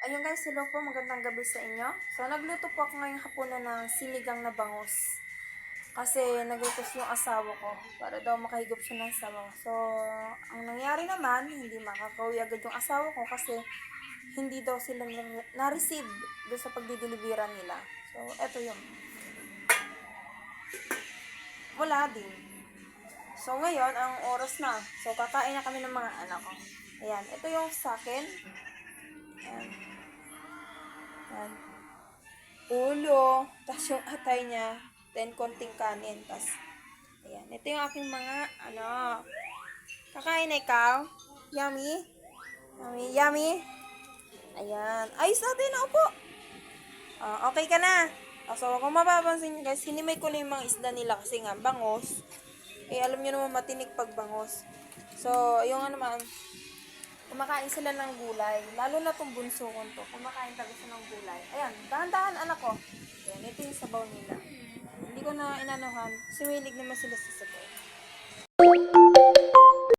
Ayun guys, hello po, magandang gabi sa inyo. So, nagluto po ako ngayong hapunan ng sinigang na bangus. Kasi nag-request yung asawa ko para daw makahigop siya ng sabaw. So, ang nangyari naman, hindi makakauwi agad yung asawa ko kasi hindi daw sila na-receive doon sa pagdidelibera nila. So, eto yung wala din. So, ngayon, ang oras na. So, kakain na kami ng mga anak ko. Ayan, ito yung sa akin. Ayan. Ayan. Ulo, tas yung atay niya, then konting kanin, tas ayan. Ito yung aking mga, kakain na ikaw? Yummy? Yummy? Yummy? Ayan. Ayos natin, upo. Okay ka na. So, kung mapapansin nyo guys, hinimay ko na yung mga isda nila kasi nga, bangos. Alam nyo naman matinik pag bangos. So, yung naman, kumakain sila ng gulay. Lalo na tong bunso ko to. Kumakain talaga siya ng gulay. Ayan, dahan-dahan anak ko. Ayan, ito yung sabaw nila. Hindi ko na inanuhan. Siwilig naman sila sa sabaw.